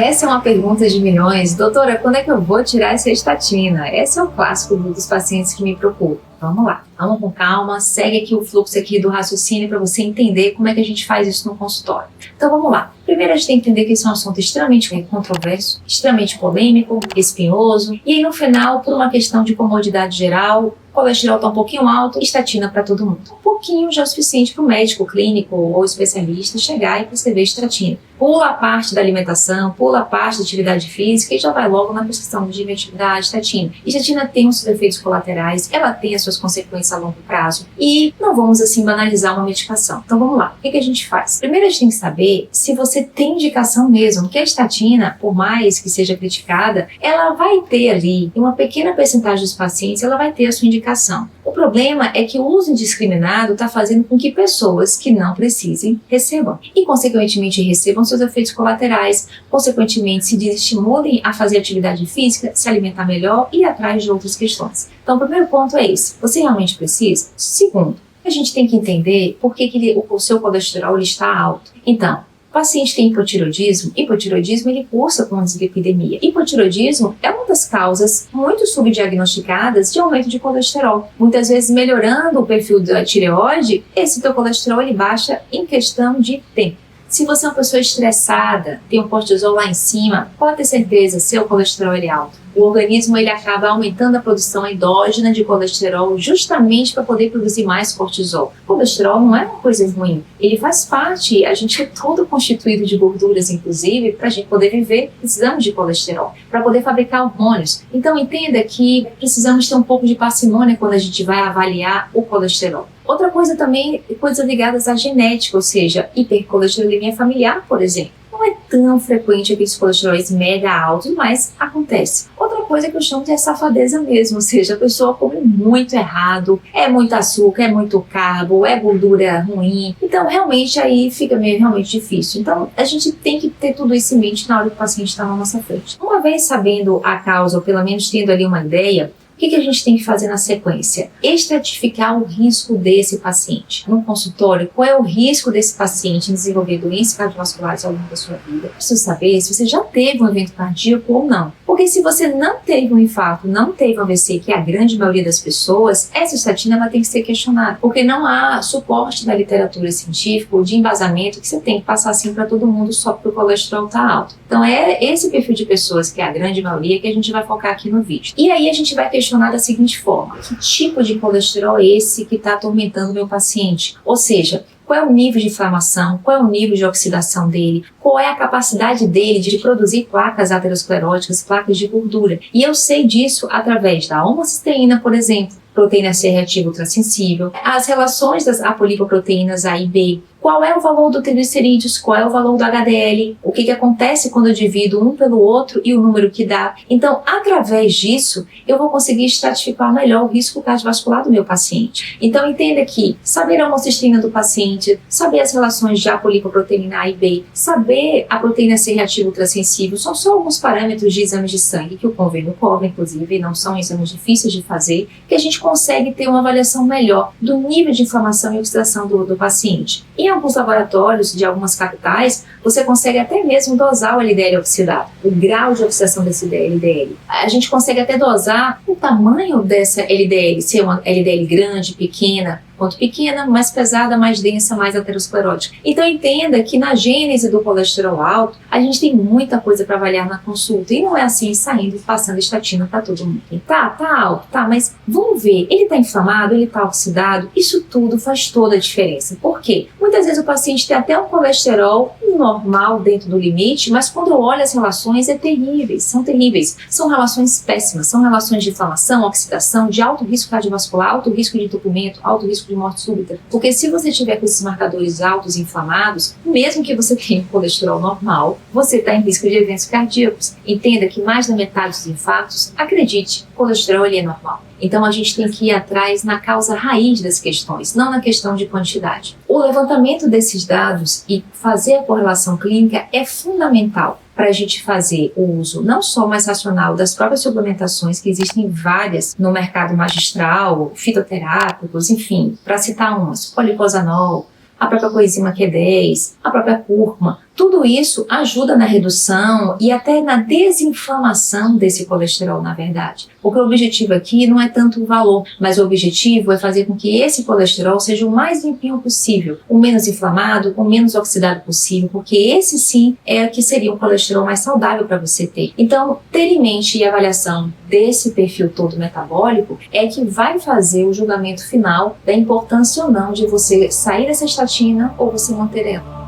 Essa é uma pergunta de milhões. Doutora, quando é que eu vou tirar essa estatina? Esse é o clássico dos pacientes que me procuram. Vamos lá, vamos com calma, segue aqui o fluxo aqui do raciocínio para você entender como é que a gente faz isso no consultório. Então vamos lá. Primeiro a gente tem que entender que esse é um assunto extremamente controverso, extremamente polêmico, espinhoso, e aí no final, por uma questão de comodidade geral, o colesterol está um pouquinho alto, estatina para todo mundo. Um pouquinho já é o suficiente para o médico clínico ou especialista chegar e prescrever estatina. Pula a parte da alimentação, pula a parte da atividade física e já vai logo na prescrição da estatina. Estatina tem os seus efeitos colaterais, ela tem as suas consequências a longo prazo e não vamos assim banalizar uma medicação. Então vamos lá, o que a gente faz? Primeiro a gente tem que saber se você tem indicação mesmo, que a estatina, por mais que seja criticada, ela vai ter ali, em uma pequena percentagem dos pacientes, ela vai ter a sua indicação. O problema é que o uso indiscriminado está fazendo com que pessoas que não precisem recebam e, consequentemente, recebam seus efeitos colaterais, consequentemente, se desestimulem a fazer atividade física, se alimentar melhor e ir atrás de outras questões. Então, o primeiro ponto é esse: você realmente precisa? Segundo, a gente tem que entender por que o seu colesterol está alto. Então, o paciente tem hipotireoidismo ele cursa com dislipidemia. Hipotireoidismo é uma das causas muito subdiagnosticadas de aumento de colesterol. Muitas vezes, melhorando o perfil da tireoide, esse teu colesterol ele baixa em questão de tempo. Se você é uma pessoa estressada, tem um cortisol lá em cima, pode ter certeza, seu colesterol é alto. O organismo ele acaba aumentando a produção endógena de colesterol justamente para poder produzir mais cortisol. O colesterol não é uma coisa ruim, ele faz parte, a gente é todo constituído de gorduras, inclusive, para a gente poder viver, precisamos de colesterol, para poder fabricar hormônios. Então entenda que precisamos ter um pouco de parcimônia quando a gente vai avaliar o colesterol. Outra coisa também, coisas ligadas à genética, ou seja, hipercolesterolemia familiar, por exemplo. Não é tão frequente aqueles colesteróis mega altos, mas acontece. Outra coisa que eu chamo de safadeza mesmo, ou seja, a pessoa come muito errado, é muito açúcar, é muito carbo, é gordura ruim. Então, realmente, aí fica meio realmente difícil. Então, a gente tem que ter tudo isso em mente na hora que o paciente está na nossa frente. Uma vez sabendo a causa, ou pelo menos tendo ali uma ideia, o que a gente tem que fazer na sequência? Estratificar o risco desse paciente. No consultório, qual é o risco desse paciente em desenvolver doenças cardiovasculares ao longo da sua vida? Preciso saber se você já teve um evento cardíaco ou não. Porque se você não teve um infarto, não teve um AVC, que é a grande maioria das pessoas, essa estatina ela tem que ser questionada. Porque não há suporte da literatura científica ou de embasamento que você tem que passar assim para todo mundo só porque o colesterol está alto. Então é esse perfil de pessoas, que é a grande maioria, que a gente vai focar aqui no vídeo. E aí a gente vai questionar da seguinte forma: que tipo de colesterol é esse que está atormentando o meu paciente? Ou seja, qual é o nível de inflamação, qual é o nível de oxidação dele, qual é a capacidade dele de produzir placas ateroscleróticas, placas de gordura. E eu sei disso através da homocisteína, por exemplo, proteína C reativa ultrassensível, as relações das apolipoproteínas A e B, qual é o valor do triglicerídeos, qual é o valor do HDL, o que acontece quando eu divido um pelo outro e o número que dá. Então, através disso, eu vou conseguir estratificar melhor o risco cardiovascular do meu paciente. Então, entenda que saber a homocisteína do paciente, saber as relações de apolipoproteína A e B, saber a proteína C reativa ultrassensível, são só alguns parâmetros de exames de sangue que o convênio cobre, inclusive, não são exames difíceis de fazer, que a gente consegue ter uma avaliação melhor do nível de inflamação e oxidação do paciente. Em alguns laboratórios de algumas capitais, você consegue até mesmo dosar o LDL oxidado, o grau de oxidação desse LDL. A gente consegue até dosar o tamanho dessa LDL, se é uma LDL grande, pequena, quanto pequena, mais pesada, mais densa, mais aterosclerótica. Então entenda que na gênese do colesterol alto, a gente tem muita coisa para avaliar na consulta, e não é assim saindo e passando estatina para todo mundo. Tá alto, mas vamos ver, ele está inflamado, ele está oxidado, isso tudo faz toda a diferença. Por quê? Muitas vezes o paciente tem até um colesterol normal dentro do limite, mas quando olha as relações são terríveis. São relações péssimas, são relações de inflamação, oxidação, de alto risco cardiovascular, alto risco de entupimento, alto risco de morte súbita. Porque se você tiver com esses marcadores altos e inflamados, mesmo que você tenha colesterol normal, você está em risco de eventos cardíacos. Entenda que mais da metade dos infartos, acredite, o colesterol ele é normal. Então a gente tem que ir atrás na causa raiz das questões, não na questão de quantidade. O levantamento desses dados e fazer a correlação clínica é fundamental para a gente fazer o uso não só mais racional das próprias suplementações, que existem várias no mercado magistral, fitoterápicos, enfim, para citar umas, policosanol, a própria coenzima Q10, a própria cúrcuma, Tudo isso ajuda na redução e até na desinflamação desse colesterol, na verdade. Porque o objetivo aqui não é tanto o valor, mas o objetivo é fazer com que esse colesterol seja o mais limpinho possível, o menos inflamado, o menos oxidado possível, porque esse sim é o que seria um colesterol mais saudável para você ter. Então, ter em mente e avaliação desse perfil todo metabólico é que vai fazer o julgamento final da importância ou não de você sair dessa estatina ou você manter ela.